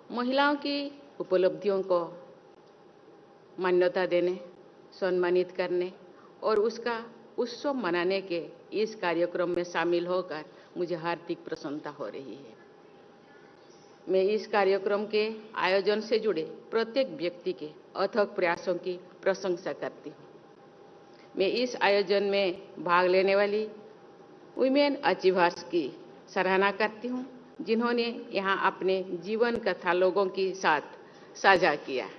महिलाओं की उपलब्धियों को मान्यता देने, सम्मानित करने और उसका उत्सव मनाने के इस कार्यक्रम में शामिल होकर मुझे हार्दिक प्रसन्नता हो रही है। मैं इस कार्यक्रम के आयोजन से जुड़े प्रत्येक व्यक्ति के अथक प्रयासों की प्रशंसा करती हूँ। मैं इस आयोजन में भाग लेने वाली वुमेन अचीवर्स की सराहना करती हूँ, जिन्होंने यहाँ अपने जीवन कथा लोगों के साथ साझा किया।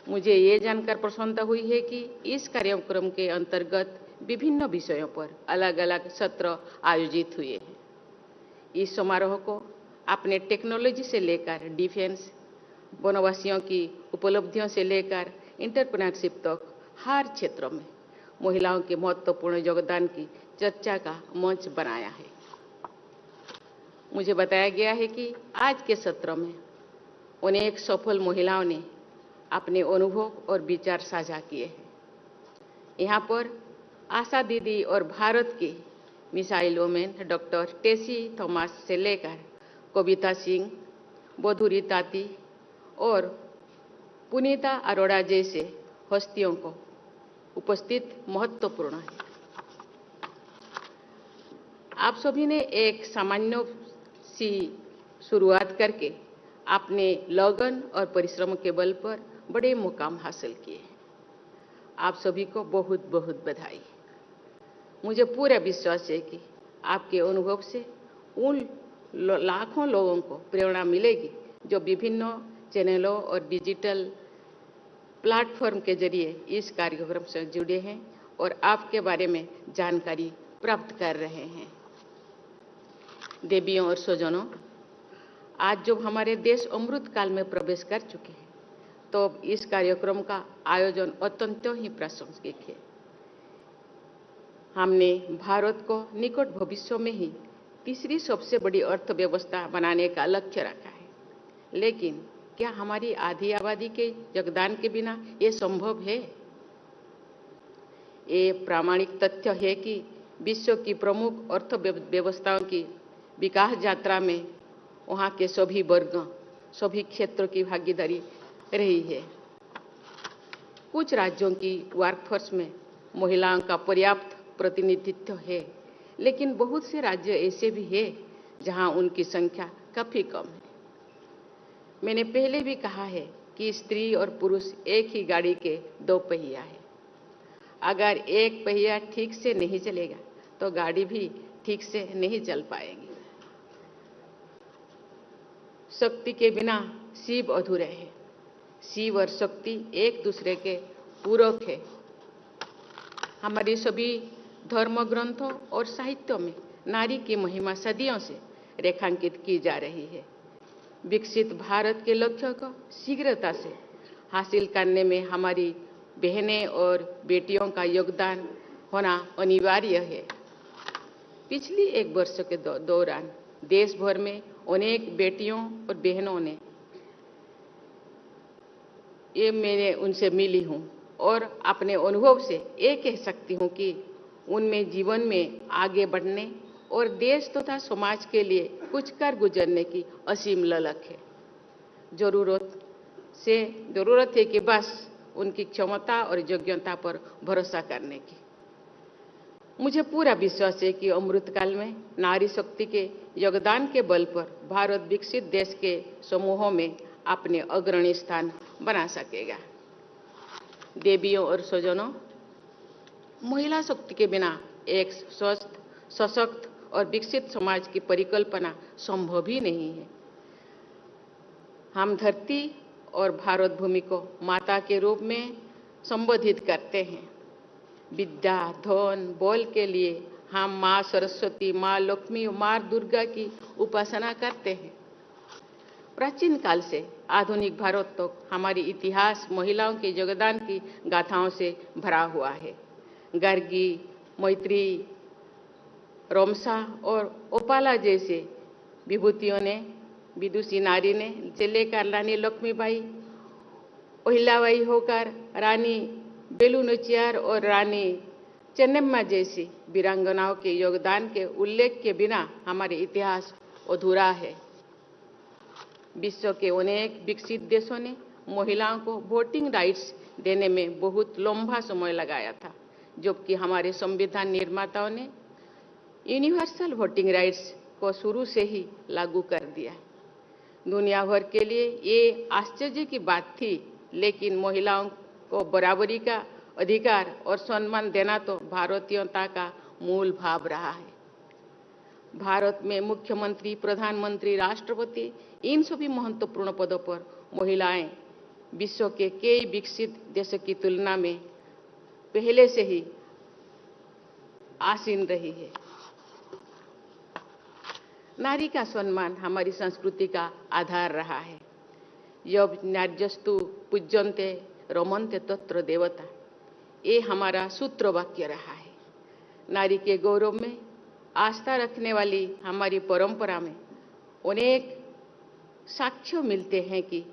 मुझे ये जानकर प्रसन्नता हुई है कि इस कार्यक्रम के अंतर्गत विभिन्न विषयों पर अलग अलग सत्र आयोजित हुए हैं। इस समारोह को अपने टेक्नोलॉजी से लेकर डिफेंस, वनवासियों की उपलब्धियों से लेकर एंटरप्रेन्योरशिप तक हर क्षेत्र में महिलाओं के महत्वपूर्ण योगदान की चर्चा का मंच बनाया है। मुझे बताया गया है कि आज के सत्र में अनेक सफल महिलाओं ने अपने अनुभव और विचार साझा किए हैं। यहाँ पर आशा दीदी और भारत की missile women doctor Tessy Thomas से लेकर कविता सिंह, बधुरी ताती और पुनीता अरोड़ा जैसे हस्तियों को उपस्थित महत्वपूर्ण है। आप सभी ने एक सामान्य सी शुरुआत करके अपने लगन और परिश्रम के बल पर बड़े मुकाम हासिल किए। आप सभी को बहुत बहुत बधाई। मुझे पूरा विश्वास है कि आपके अनुभव से उन लाखों लोगों को प्रेरणा मिलेगी जो विभिन्न चैनलों और डिजिटल प्लेटफॉर्म के जरिए इस कार्यक्रम से जुड़े हैं और आपके बारे में जानकारी प्राप्त कर रहे हैं। देवियों और स्वजनों, आज जब हमारे देश अमृत काल में प्रवेश कर चुके हैं, तो इस कार्यक्रम का आयोजन अत्यंत ही प्रासंगिक है। हमने भारत को निकट भविष्य में ही तीसरी सबसे बड़ी अर्थव्यवस्था बनाने का लक्ष्य रखा है, लेकिन क्या हमारी आधी आबादी के योगदान के बिना ये संभव है? ये प्रामाणिक तथ्य है कि विश्व की प्रमुख अर्थव्यवस्थाओं की विकास यात्रा में वहाँ के सभी वर्ग, सभी क्षेत्रों की भागीदारी रही है। कुछ राज्यों की वर्कफोर्स में महिलाओं का पर्याप्त प्रतिनिधित्व है, लेकिन बहुत से राज्य ऐसे भी हैं जहां उनकी संख्या काफी कम है। मैंने पहले भी कहा है कि स्त्री और पुरुष एक ही गाड़ी के दो पहिया है। अगर एक पहिया ठीक से नहीं चलेगा तो गाड़ी भी ठीक से नहीं चल पाएगी। शक्ति के बिना शिव अधूरे है। शिव और शक्ति एक दूसरे के पूरक है। हमारे सभी धर्म ग्रंथों और साहित्यों में नारी की महिमा सदियों से रेखांकित की जा रही है। विकसित भारत के लक्ष्य को शीघ्रता से हासिल करने में हमारी बहनें और बेटियों का योगदान होना अनिवार्य है। पिछली एक वर्ष के दौरान देश भर में अनेक बेटियों और बहनों ने मैंने उनसे मिली हूँ और अपने अनुभव से ये कह सकती हूँ कि उनमें जीवन में आगे बढ़ने और देश तथा समाज के लिए कुछ कर गुजरने की असीम ललक है। जरूरत है कि बस उनकी क्षमता और योग्यता पर भरोसा करने की। मुझे पूरा विश्वास है कि अमृतकाल में नारी शक्ति के योगदान के बल पर भारत विकसित देश के समूहों में अपने अग्रणी स्थान बना सकेगा। देवियों और स्वजनों, महिला शक्ति के बिना एक स्वस्थ, सशक्त और विकसित समाज की परिकल्पना संभव ही नहीं है। हम धरती और भारत भूमि को माता के रूप में संबोधित करते हैं। विद्या, धन, बल के लिए हम माँ सरस्वती, माँ लक्ष्मी, माँ दुर्गा की उपासना करते हैं। प्राचीन काल से आधुनिक भारत तक हमारी इतिहास महिलाओं के योगदान की गाथाओं से भरा हुआ है। गर्गी, मैत्री, रोमसा और ओपाला जैसे विदुषी नारी ने से लेकर रानी लक्ष्मीबाई, अहिल्याबाई होकर रानी बेलू नाचियार और रानी चेन्नम्मा जैसी वीरांगनाओं के योगदान के उल्लेख के बिना हमारे इतिहास अधूरा है। विश्व के अनेक विकसित देशों ने महिलाओं को वोटिंग राइट्स देने में बहुत लंबा समय लगाया था, जबकि हमारे संविधान निर्माताओं ने यूनिवर्सल वोटिंग राइट्स को शुरू से ही लागू कर दिया। दुनिया भर के लिए ये आश्चर्य की बात थी, लेकिन महिलाओं को बराबरी का अधिकार और सम्मान देना तो भारतीयता का मूल भाव रहा है। भारत में मुख्यमंत्री, प्रधानमंत्री, राष्ट्रपति, इन सभी महत्वपूर्ण पदों पर महिलाएं विश्व के कई विकसित देशों की तुलना में पहले से ही आसीन रही है। नारी का सम्मान हमारी संस्कृति का आधार रहा है। यब नार्यस्तु पूज्यन्ते रमन्ते तत्र देवता, ये हमारा सूत्र वाक्य रहा है। नारी के गौरव में आस्था रखने वाली हमारी परंपरा में अनेक साक्ष्य मिलते हैं कि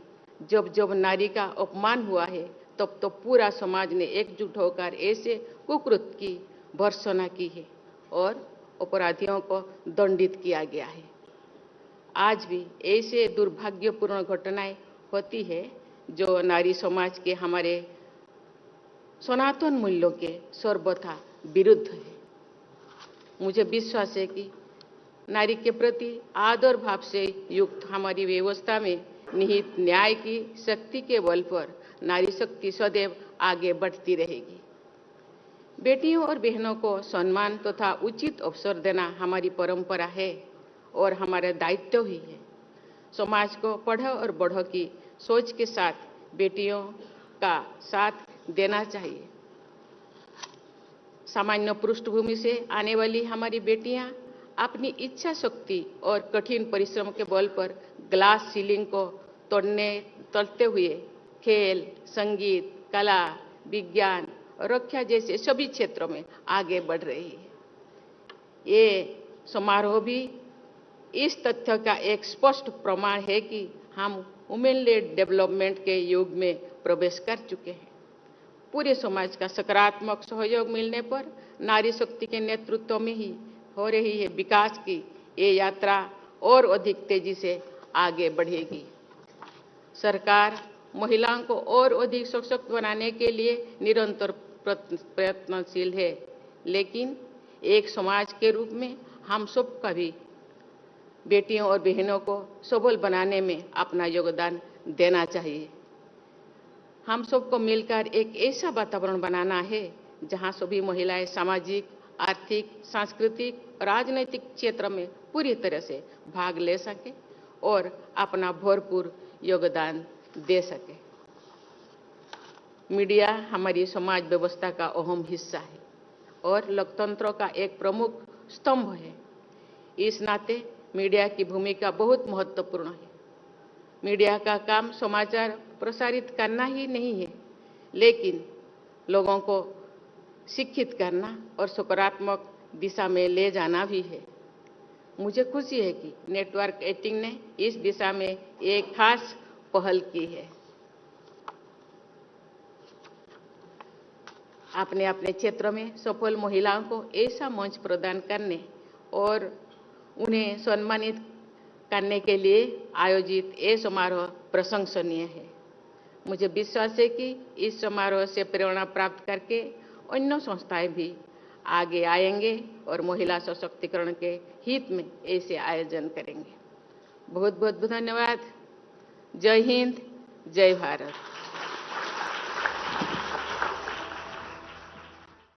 जब जब नारी का अपमान हुआ है, तब तो पूरा समाज ने एकजुट होकर ऐसे कुकृत्य की भर्त्सना की है और अपराधियों को दंडित किया गया है। आज भी ऐसे दुर्भाग्यपूर्ण घटनाएं होती है जो नारी समाज के हमारे सनातन मूल्यों के सर्वथा विरुद्ध है। मुझे विश्वास है कि नारी के प्रति आदर भाव से युक्त हमारी व्यवस्था में निहित न्याय की शक्ति के बल पर नारी शक्ति सदैव आगे बढ़ती रहेगी। बेटियों और बहनों को सम्मान तथा उचित अवसर देना हमारी परंपरा है और हमारा दायित्व ही है। समाज को पढ़ो और बढ़ो की सोच के साथ बेटियों का साथ देना चाहिए। सामान्य पृष्ठभूमि से आने वाली हमारी बेटियां अपनी इच्छा शक्ति और कठिन परिश्रम के बल पर ग्लास सीलिंग को तोड़ते हुए खेल, संगीत, कला, विज्ञान और रक्षा जैसे सभी क्षेत्रों में आगे बढ़ रही है। ये समारोह भी इस तथ्य का एक स्पष्ट प्रमाण है कि हम वुमेन लेड डेवलपमेंट के युग में प्रवेश कर चुके हैं। पूरे समाज का सकारात्मक सहयोग मिलने पर नारी शक्ति के नेतृत्व में ही हो रही है विकास की ये यात्रा और अधिक तेजी से आगे बढ़ेगी। सरकार महिलाओं को और अधिक सशक्त बनाने के लिए निरंतर प्रयत्नशील है, लेकिन एक समाज के रूप में हम सबका भी बेटियों और बहनों को सबल बनाने में अपना योगदान देना चाहिए। हम सबको मिलकर एक ऐसा वातावरण बनाना है जहां सभी महिलाएं सामाजिक, आर्थिक, सांस्कृतिक, राजनीतिक क्षेत्र में पूरी तरह से भाग ले सके और अपना भरपूर योगदान दे सके। मीडिया हमारी समाज व्यवस्था का अहम हिस्सा है और लोकतंत्र का एक प्रमुख स्तंभ है। इस नाते मीडिया की भूमिका बहुत महत्वपूर्ण है। मीडिया का काम समाचार प्रसारित करना ही नहीं है, लेकिन लोगों को शिक्षित करना और सकारात्मक दिशा में ले जाना भी है। मुझे खुशी है कि नेटवर्क 18 ने इस दिशा में एक खास पहल की है। अपने अपने क्षेत्र में सफल महिलाओं को ऐसा मंच प्रदान करने और उन्हें सम्मानित करने के लिए आयोजित ये समारोह प्रशंसनीय है। मुझे विश्वास है कि इस समारोह से प्रेरणा प्राप्त करके अन्य संस्थाएं भी आगे आएंगे और महिला सशक्तिकरण के हित में ऐसे आयोजन करेंगे। बहुत बहुत धन्यवाद। जय हिंद, जय भारत।